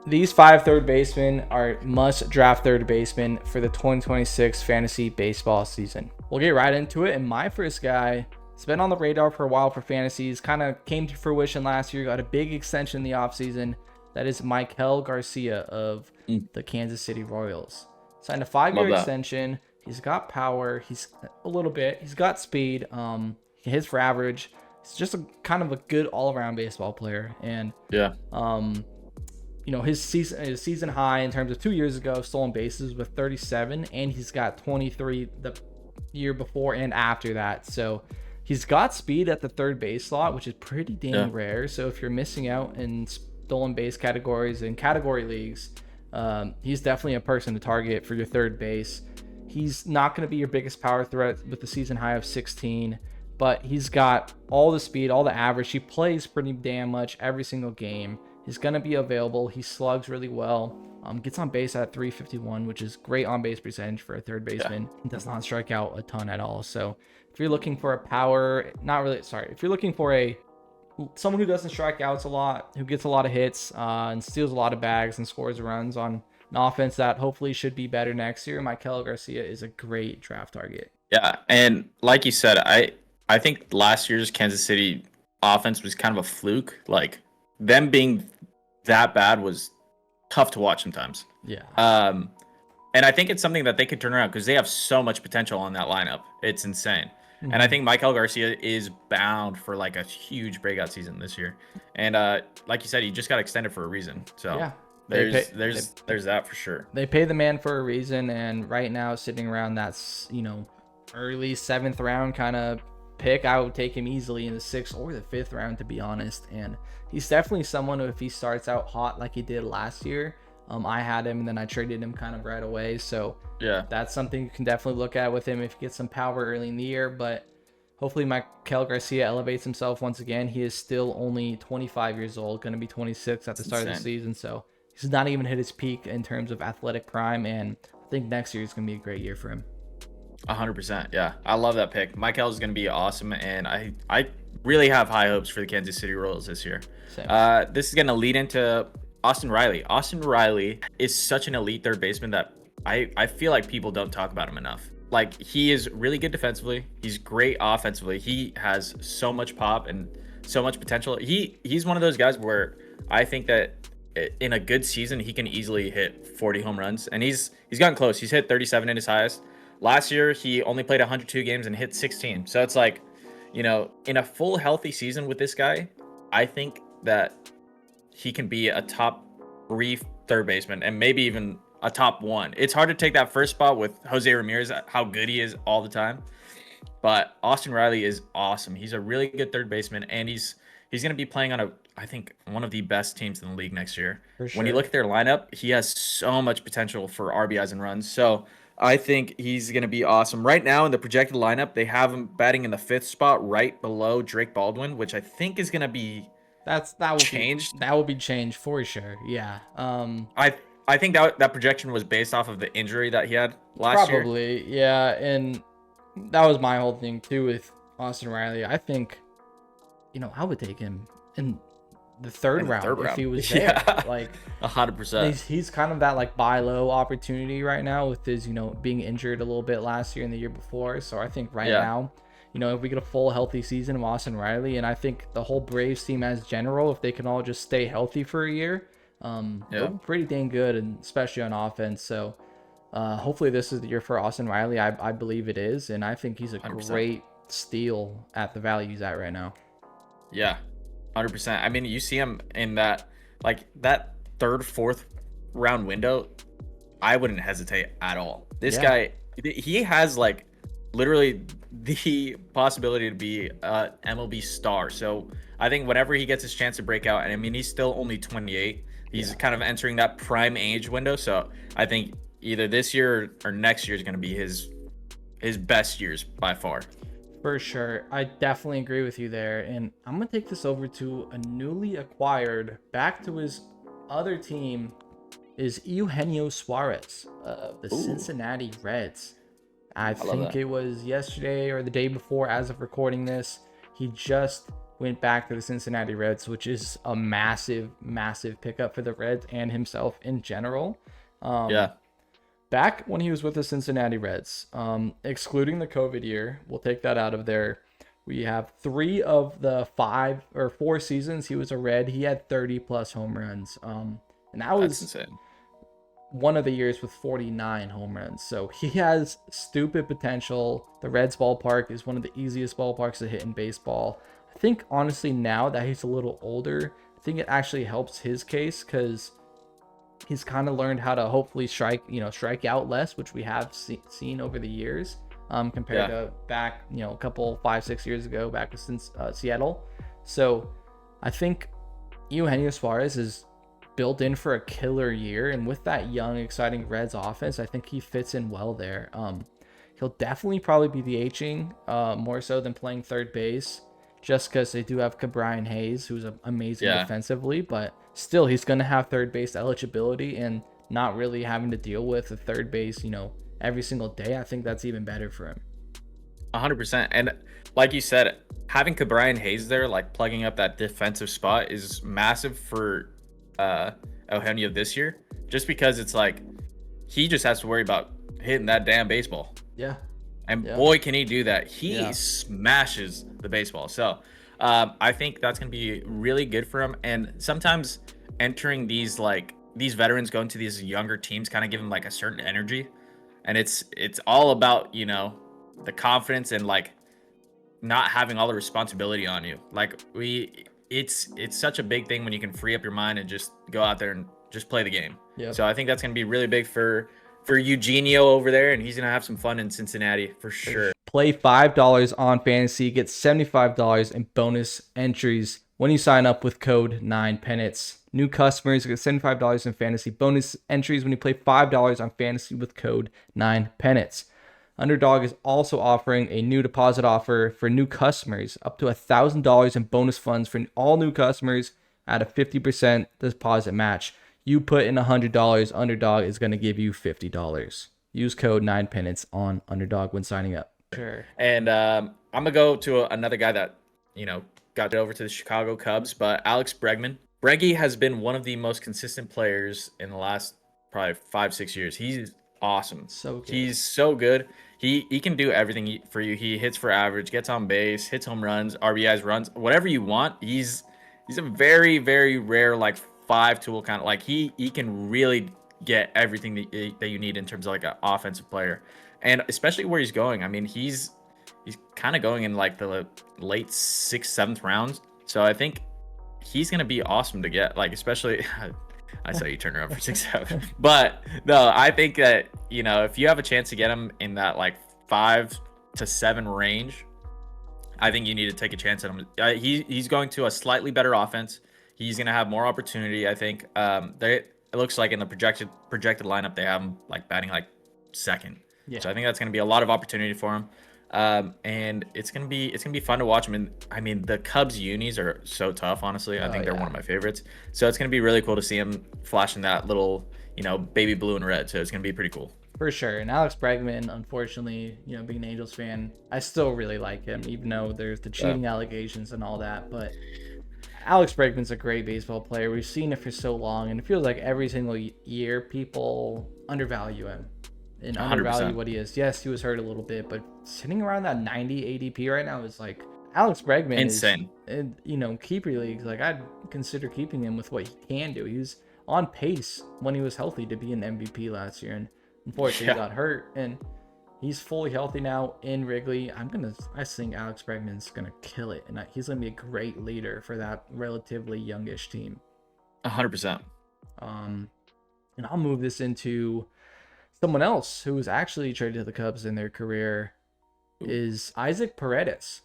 these 5 third basemen are must draft third basemen for the 2026 fantasy baseball season. We'll get right into it. And my first guy, it's been on the radar for a while for fantasies, kind of came to fruition last year, got a big extension in the offseason. That is Maikel Garcia of the Kansas City Royals. Signed a 5-year extension. He's got power. He's a little bit. He's got speed. He hits for average. He's just a kind of a good all-around baseball player. And his season high in terms of 2 years ago, stolen bases with 37, and he's got 23 the year before and after that. So he's got speed at the third base slot, which is pretty dang rare. So if you're missing out in stolen base categories and category leagues, he's definitely a person to target for your third base. He's not going to be your biggest power threat with the season high of 16, but he's got all the speed, all the average. He plays pretty damn much every single game. He's going to be available. He slugs really well. Gets on base at 351, which is great on base percentage for a third baseman. He does not strike out a ton at all. So if you're looking for a power, if you're looking for someone who doesn't strike outs a lot, who gets a lot of hits and steals a lot of bags and scores runs on an offense that hopefully should be better next year, Maikel Garcia is a great draft target. Yeah, and like you said, I think last year's Kansas City offense was kind of a fluke. Like, them being that bad was tough to watch sometimes. Yeah. And I think it's something that they could turn around because they have so much potential on that lineup. It's insane. Mm-hmm. And I think Maikel Garcia is bound for like a huge breakout season this year. And like you said, he just got extended for a reason. So yeah. There's that for sure. They pay the man for a reason, and right now sitting around that's early 7th round kind of pick. I would take him easily in the 6th or the 5th round, to be honest. And he's definitely someone who, if he starts out hot like he did last year, I had him and then I traded him kind of right away. So yeah, that's something you can definitely look at with him if you get some power early in the year. But hopefully Maikel Garcia elevates himself once again. He is still only 25 years old, going to be 26 at the start of the season. So he's not even hit his peak in terms of athletic prime, and I think next year is going to be a great year for him. 100%. Yeah, I love that pick. Maikel is going to be awesome, and I really have high hopes for the Kansas City Royals this year. This is going to lead into Austin Riley. Austin Riley is such an elite third baseman that I feel like people don't talk about him enough. Like, he is really good defensively. He's great offensively. He has so much pop and so much potential. He's one of those guys where I think that in a good season, he can easily hit 40 home runs, and he's gotten close. He's hit 37 in his highest. Last year, he only played 102 games and hit 16. So it's like, in a full healthy season with this guy, I think that he can be a top 3 third baseman and maybe even a top 1. It's hard to take that first spot with Jose Ramirez, how good he is all the time. But Austin Riley is awesome. He's a really good third baseman, and he's going to be playing on I think one of the best teams in the league next year. For sure. When you look at their lineup, he has so much potential for RBIs and runs. So I think he's going to be awesome. Right now in the projected lineup, they have him batting in the 5th spot right below Drake Baldwin, which I think is going to be changed. That will be changed for sure. Yeah. I think that projection was based off of the injury that he had last year. Probably, yeah. And that was my whole thing too with Austin Riley. I think, I would take him in the third round if he was there. Yeah, like 100%. He's kind of that like buy low opportunity right now with his being injured a little bit last year and the year before. So I think now, if we get a full healthy season of Austin Riley, and I think the whole Braves team as general, if they can all just stay healthy for a year, they're pretty dang good, and especially on offense. So hopefully this is the year for Austin Riley. I believe it is, and I think he's a 100%. Great steal at the value he's at right now. Yeah. 100%. I mean, you see him in that 3rd, 4th round window. I wouldn't hesitate at all. This guy, he has like literally the possibility to be an MLB star. So I think whenever he gets his chance to break out, and I mean, he's still only 28. He's kind of entering that prime age window. So I think either this year or next year is going to be his best years by far. For sure. I definitely agree with you there. And I'm going to take this over to a newly acquired, back to his other team, is Eugenio Suarez of the Cincinnati Reds. I think it was yesterday or the day before, as of recording this, he just went back to the Cincinnati Reds, which is a massive, massive pickup for the Reds and himself in general. Yeah. Back when he was with the Cincinnati Reds, excluding the COVID year, we'll take that out of there. We have 3 of the 5 or 4 seasons he was a Red. He had 30 plus home runs. And that was insane. One of the years with 49 home runs. So he has stupid potential. The Reds ballpark is one of the easiest ballparks to hit in baseball. I think honestly now that he's a little older, I think it actually helps his case because he's kind of learned how to hopefully strike out less, which we have seen over the years, compared to back, a couple 5-6 years ago back since Seattle. So I think Eugenio Suarez is built in for a killer year, and with that young, exciting Reds offense, I think he fits in well there. He'll definitely probably be DHing more so than playing third base, just because they do have Brian Hayes, who's amazing defensively, but still he's going to have third base eligibility and not really having to deal with the third base, every single day. I think that's even better for him. 100%. And like you said, having Brian Hayes there, like plugging up that defensive spot, is massive for Eugenio this year, just because it's like he just has to worry about hitting that damn baseball. And boy, can he do that. He smashes the baseball. So I think that's going to be really good for him. And sometimes entering these veterans going to these younger teams kind of give them like a certain energy. And it's all about, the confidence and like not having all the responsibility on you. Like it's such a big thing when you can free up your mind and just go out there and just play the game. So I think that's going to be really big for Eugenio over there, and he's going to have some fun in Cincinnati for sure. Play $5 on fantasy, get $75 in bonus entries when you sign up with code 9pennants. New customers get $75 in fantasy bonus entries when you play $5 on fantasy with code 9pennants. Underdog is also offering a new deposit offer for new customers, up to $1,000 in bonus funds for all new customers at a 50% deposit match. You put in $100, Underdog is going to give you $50. Use code 9pennants on Underdog when signing up. Sure. And I'm going to go to another guy that, got over to the Chicago Cubs, but Alex Bregman. Breggy has been one of the most consistent players in the last probably 5-6 years. He's awesome. So good. He's so good. He can do everything for you. He hits for average, gets on base, hits home runs, RBIs, runs, whatever you want. He's a very, very rare, like 5-tool kind of, like he can really get everything that you need in terms of like an offensive player, and especially where he's going. I mean, he's kind of going in like the late 6th, 7th rounds. So I think he's gonna be awesome to get, like, especially. I saw you turn around for 6-7, but no, I think that if you have a chance to get him in that like 5 to 7 range, I think you need to take a chance at him. He's going to a slightly better offense. He's going to have more opportunity, I think. It looks like in the projected lineup, they have him like batting like second. So I think that's going to be a lot of opportunity for him. And it's gonna be fun to watch him. And I mean, the Cubs unis are so tough, honestly. I think they're one of my favorites. So it's gonna be really cool to see him flashing that little, baby blue and red. So it's gonna be pretty cool. For sure. And Alex Bregman, unfortunately, being an Angels fan, I still really like him, even though there's the cheating allegations and all that. But Alex Bregman's a great baseball player. We've seen it for so long, and it feels like every single year people undervalue him and undervalue 100%. What he is. Yes, he was hurt a little bit, but sitting around that 90 ADP right now is like Alex Bregman. Insane. Keeper leagues, like I'd consider keeping him with what he can do. He was on pace when he was healthy to be an MVP last year, and unfortunately he got hurt, and he's fully healthy now in Wrigley. I think Alex Bregman's gonna kill it, and he's gonna be a great leader for that relatively youngish team. 100%. And I'll move this into someone else who was actually traded to the Cubs in their career is Isaac Paredes.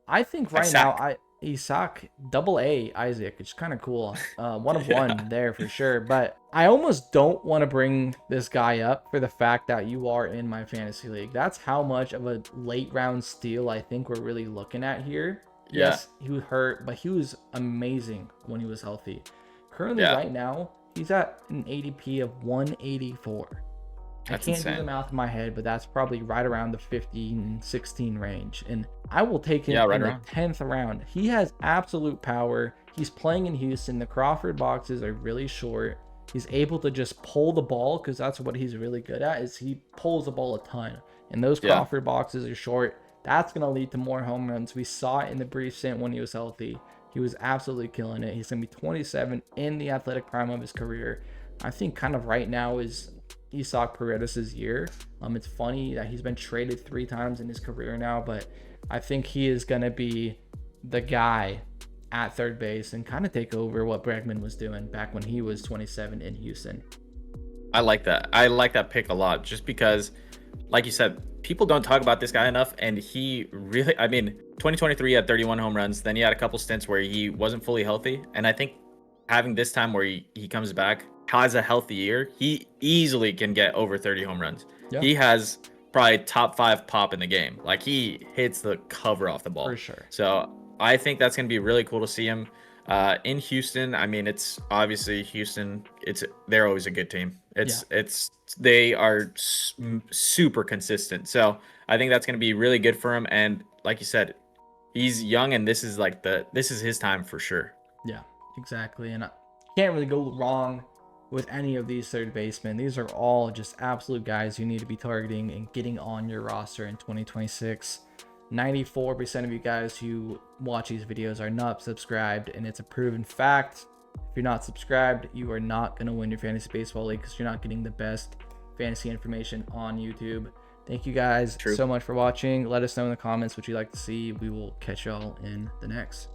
I think right now Isaac AA Isaac, it's kind of cool. One of one there for sure. But I almost don't want to bring this guy up for the fact that you are in my fantasy league. That's how much of a late round steal I think we're really looking at here. Yes, he was hurt, but he was amazing when he was healthy. Currently right now, he's at an ADP of 184. I can't do the math in my head, but that's probably right around the 15, 16 range. And I will take him in the 10th round. He has absolute power. He's playing in Houston. The Crawford boxes are really short. He's able to just pull the ball, because that's what he's really good at, is he pulls the ball a ton. And those Crawford boxes are short. That's going to lead to more home runs. We saw it in the brief stint when he was healthy. He was absolutely killing it. He's going to be 27 in the athletic prime of his career. I think kind of right now is Isaac Paredes' year. It's funny that he's been traded 3 times in his career now, but I think he is going to be the guy at third base and kind of take over what Bregman was doing back when he was 27 in Houston. I like that. I like that pick a lot, just because, like you said, people don't talk about this guy enough, and he really, 2023 had 31 home runs. Then he had a couple stints where he wasn't fully healthy, and I think having this time where he comes back, has a healthy year, he easily can get over 30 home runs. Yeah. He has probably top 5 pop in the game. Like, he hits the cover off the ball. For sure. So I think that's going to be really cool to see him in Houston. I mean, it's obviously Houston. They're always a good team. They are super consistent. So I think that's going to be really good for him. And like you said, he's young, and this is his time for sure. Yeah, exactly. And I can't really go wrong with any of these third basemen. These are all just absolute guys you need to be targeting and getting on your roster in 2026. 94% of you guys who watch these videos are not subscribed, and it's a proven fact. If you're not subscribed, you are not going to win your fantasy baseball league, because you're not getting the best fantasy information on YouTube. Thank you guys so much for watching. Let us know in the comments what you'd like to see. We will catch y'all in the next.